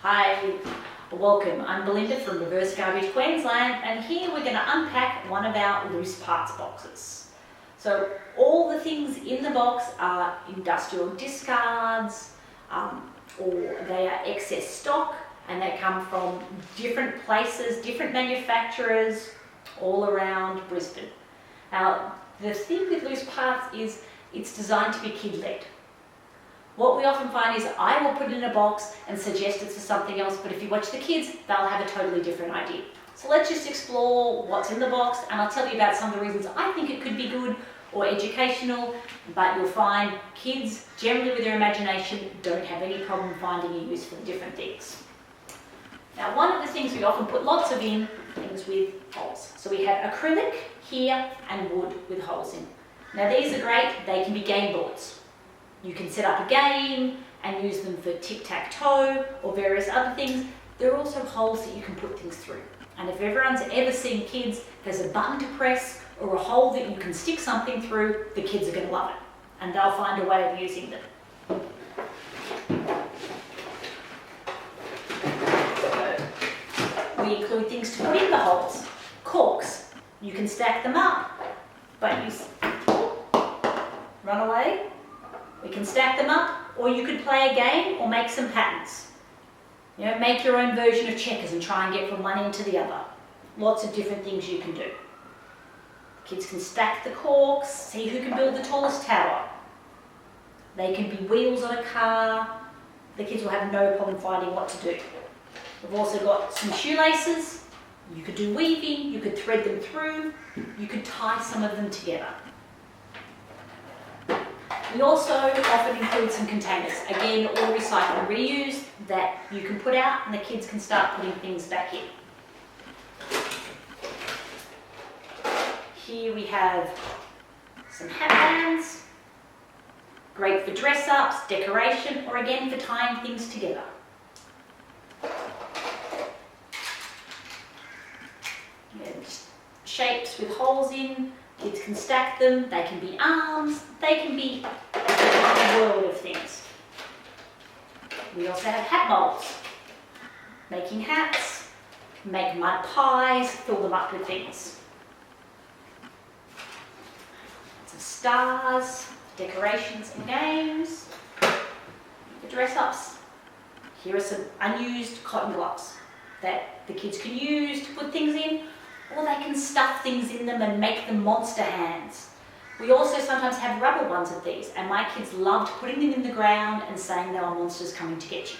Hi, welcome. I'm Belinda from Reverse Garbage Queensland, and here we're going to unpack one of our loose parts boxes. So all the things in the box are industrial discards, or they are excess stock, and they come from different places, different manufacturers all around Brisbane. Now, the thing with loose parts is it's designed to be kid-led. What we often find is I will put it in a box and suggest it's for something else, but if you watch the kids, they'll have a totally different idea. So let's just explore what's in the box, and I'll tell you about some of the reasons I think it could be good or educational, but you'll find kids, generally with their imagination, don't have any problem finding a use for the different things. Now, one of the things we often put lots of in, things with holes. So we have acrylic here and wood with holes in. Now these are great, they can be game boards. You can set up a game and use them for tic-tac-toe or various other things. There are also holes that you can put things through. And if everyone's ever seen kids, there's a button to press or a hole that you can stick something through, the kids are going to love it. And they'll find a way of using them. So, we include things to put in the holes. Corks. You can stack them up, but you run away. We can stack them up, or you could play a game or make some patterns. You know, make your own version of checkers and try and get from one end to the other. Lots of different things you can do. Kids can stack the corks, see who can build the tallest tower. They can be wheels on a car. The kids will have no problem finding what to do. We've also got some shoelaces. You could do weaving, you could thread them through, you could tie some of them together. We also often include some containers, again all recycle and reuse, that you can put out and the kids can start putting things back in. Here we have some hat bands, great for dress ups, decoration, or again for tying things together. Shapes with holes in. Kids can stack them, they can be arms, they can be a world of things. We also have hat molds, making hats, make mud pies, fill them up with things. Some stars, decorations and games, the dress-ups. Here are some unused cotton gloves that the kids can use to put things in, or they can stuff things in them and make them monster hands. We also sometimes have rubber ones of these, and my kids loved putting them in the ground and saying they were monsters coming to get you.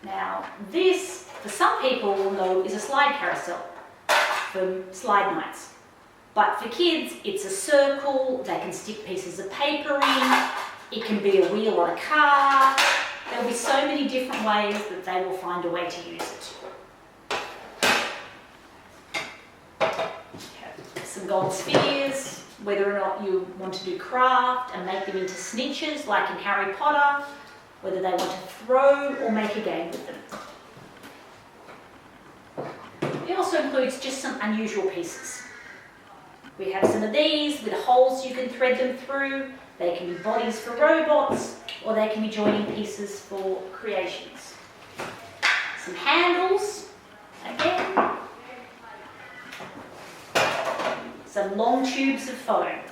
Now this, for some people will know, is a slide carousel from slide nights. But for kids, it's a circle, they can stick pieces of paper in, it can be a wheel on a car. There'll be so many different ways that they will find a way to use it. Some gold spheres, whether or not you want to do craft and make them into snitches like in Harry Potter, whether they want to throw or make a game with them. It also includes just some unusual pieces. We have some of these with holes you can thread them through. They can be bodies for robots, or they can be joining pieces for creations. Some handles, again. Some long tubes of foam.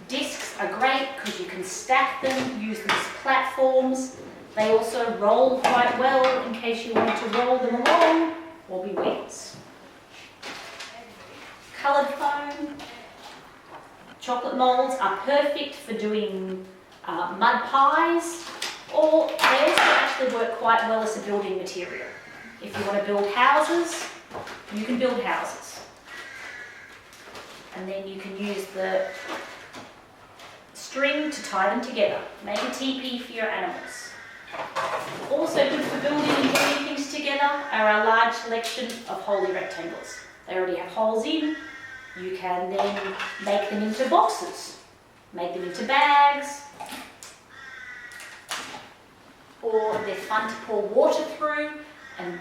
Discs are great because you can stack them, use them as platforms. They also roll quite well in case you want to roll them along or be wheels. Coloured foam. Chocolate moulds are perfect for doing mud pies, or they also actually work quite well as a building material. If you want to build houses, you can build houses. And then you can use the string to tie them together. Make a teepee for your animals. Also good for building and joining things together are our large selection of holy rectangles. They already have holes in. You can then make them into boxes, make them into bags, or they're fun to pour water through and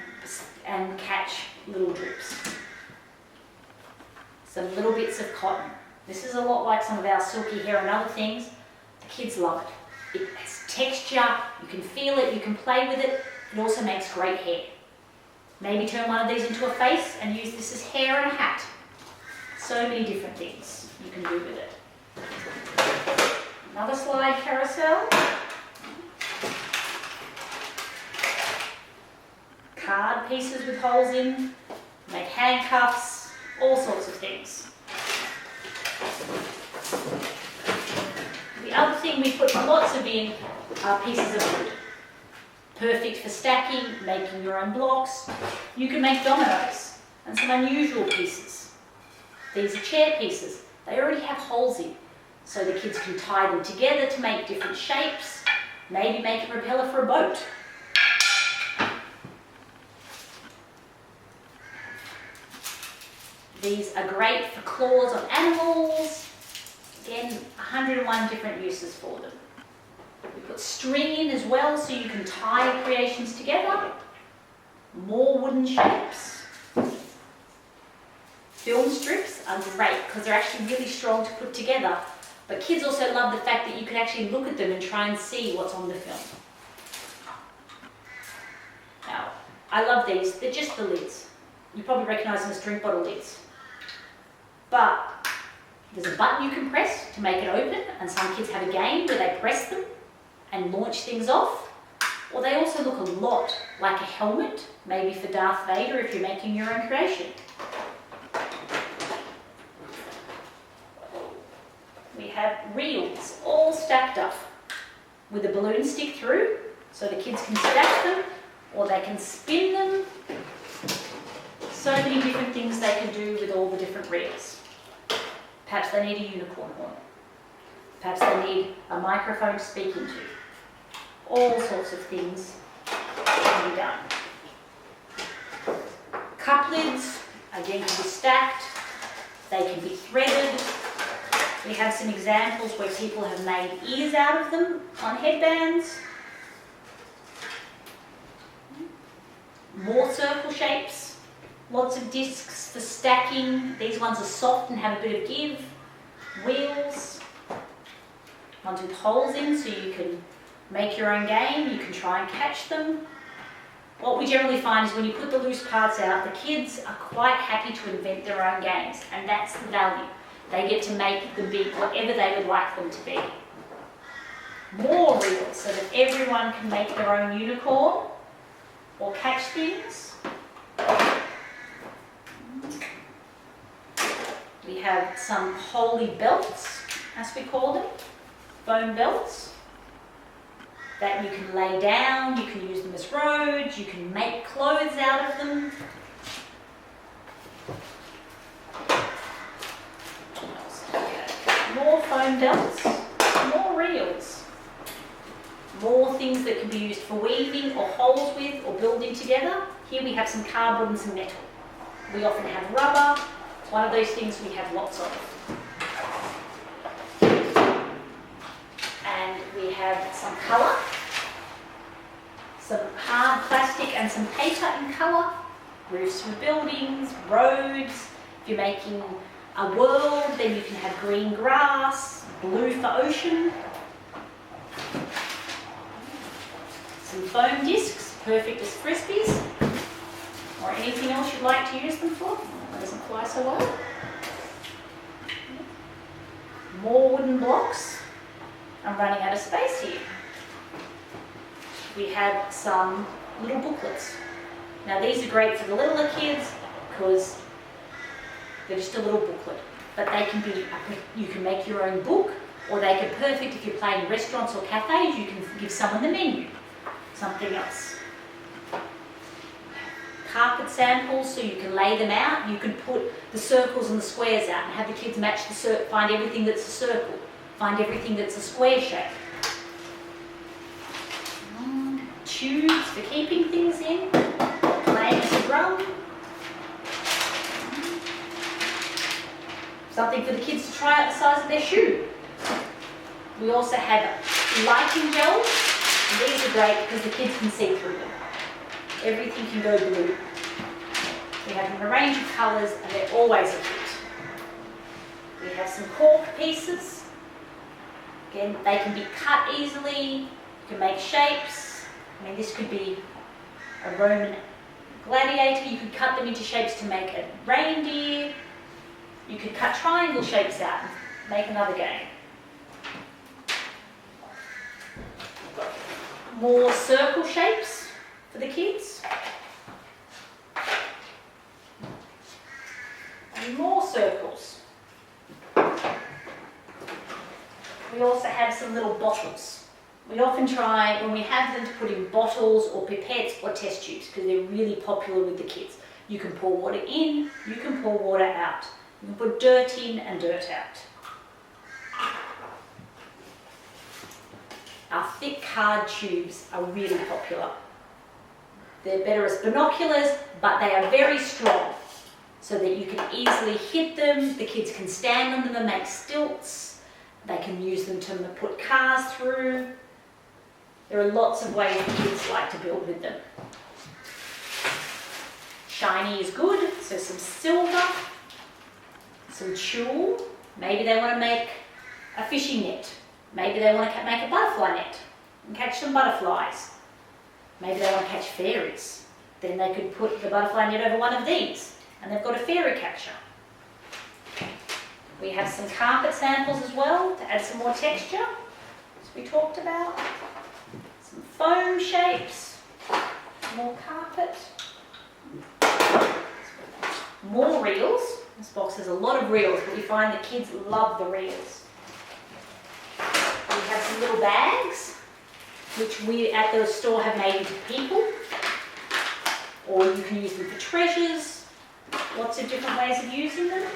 catch little drips. some little bits of cotton. This is a lot like some of our silky hair and other things. The kids love it. It has texture, you can feel it, you can play with it. It also makes great hair. Maybe turn one of these into a face and use this as hair and a hat. So many different things you can do with it. Another slide carousel. Card pieces with holes in, make handcuffs, all sorts of things. The other thing we put lots of in are pieces of wood. Perfect for stacking, making your own blocks. You can make dominoes and some unusual pieces. These are chair pieces. They already have holes in, so the kids can tie them together to make different shapes, maybe make a propeller for a boat. These are great for claws on animals. Again, 101 different uses for them. We put string in as well so you can tie creations together. More wooden shapes. Film strips are great because they're actually really strong to put together. But kids also love the fact that you can actually look at them and try and see what's on the film. Now, I love these. They're just the lids. You probably recognise them as drink bottle lids. But there's a button you can press to make it open, and some kids have a game where they press them and launch things off. Or they also look a lot like a helmet, maybe for Darth Vader if you're making your own creation. We have reels all stacked up with a balloon stick through so the kids can stack them or they can spin them. So many different things they can do with all the different reels. Perhaps they need a unicorn horn. Perhaps they need a microphone to speak into. All sorts of things can be done. Cup lids, again, can be stacked. They can be threaded. We have some examples where people have made ears out of them on headbands. More circle shapes. Lots of discs for stacking. These ones are soft and have a bit of give. Wheels. Ones with holes in so you can make your own game. You can try and catch them. What we generally find is when you put the loose parts out, the kids are quite happy to invent their own games, and that's the value. They get to make them be whatever they would like them to be. More reels so that everyone can make their own unicorn or catch things. We have some holy belts, as we call them, foam belts, that you can lay down, you can use them as robes, you can make clothes out of them. More foam belts, more reels, more things that can be used for weaving or holes with or building together. Here we have some cardboard and some metal. We often have rubber. One of those things we have lots of. And we have some colour, some hard plastic and some paper in colour, roofs for buildings, roads. If you're making a world, then you can have green grass, blue for ocean. Some foam discs, perfect as frisbees, or anything else you'd like to use them for. That doesn't fly so well. More wooden blocks. I'm running out of space here. We have some little booklets. Now these are great for the littler kids because they're just a little booklet, but they can be, you can make your own book, or they can perfect if you're playing restaurants or cafes, you can give someone the menu, something else. Carpet samples, so you can lay them out. You can put the circles and the squares out and have the kids match the circle, find everything that's a circle, find everything that's a square shape. Tubes for keeping things in, playing as a drum. Something for the kids to try out the size of their shoe. We also have lighting gels. These are great because the kids can see through them. Everything can go blue. We have them in a range of colours and they're always a hit. We have some cork pieces. Again, they can be cut easily. You can make shapes. I mean, this could be a Roman gladiator. You could cut them into shapes to make a reindeer. You could cut triangle shapes out and make another game. More circle shapes for the kids. And more circles. We also have some little bottles. We often try, when we have them, to put in bottles or pipettes or test tubes because they're really popular with the kids. You can pour water in, you can pour water out. You can put dirt in and dirt out. Our thick card tubes are really popular. They're better as binoculars, but they are very strong so that you can easily hit them. The kids can stand on them and make stilts. They can use them to put cars through. There are lots of ways the kids like to build with them. Shiny is good, so some silver, some tulle. Maybe they want to make a fishing net. Maybe they want to make a butterfly net and catch some butterflies. Maybe they want to catch fairies. Then they could put the butterfly net over one of these and they've got a fairy catcher. We have some carpet samples as well to add some more texture, as we talked about. Some foam shapes, more carpet, more reels. This box has a lot of reels, but we find the kids love the reels. We have some little bags, which we at the store have made into people, or you can use them for treasures. Lots of different ways of using them.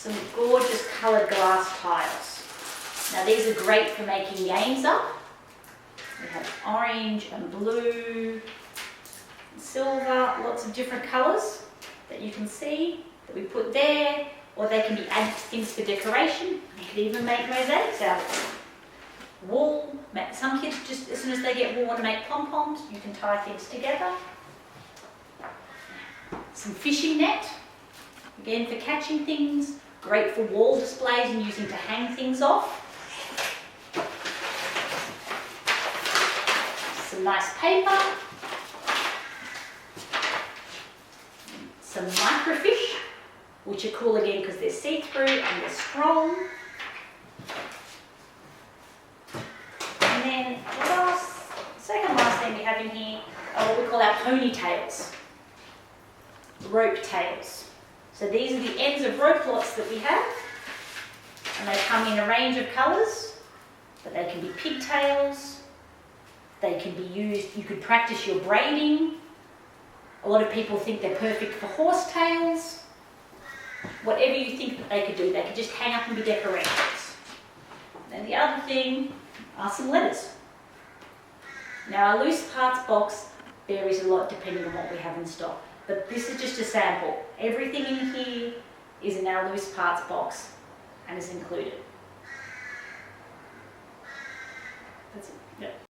Some gorgeous coloured glass tiles. Now these are great for making games up. We have orange and blue, and silver, lots of different colours that you can see that we put there, or they can be added to things for decoration. You can even make mosaics out of them. Wool, some kids just as soon as they get wool want to make pom-poms. You can tie things together. Some fishing net, again for catching things. Great for wall displays and using to hang things off. Some nice paper. Some microfiche, which are cool again because they're see-through and they're strong. And then the second last thing we have in here are what we call our ponytails, rope tails. So these are the ends of rope lots that we have, and they come in a range of colours, but they can be pigtails, they can be used, you could practice your braiding. A lot of people think they're perfect for horsetails. Whatever you think that they could do, they could just hang up and be decorations. And the other thing are some letters. Now our loose parts box varies a lot depending on what we have in stock. But this is just a sample. Everything in here is in our loose parts box and is included. That's it. Yep.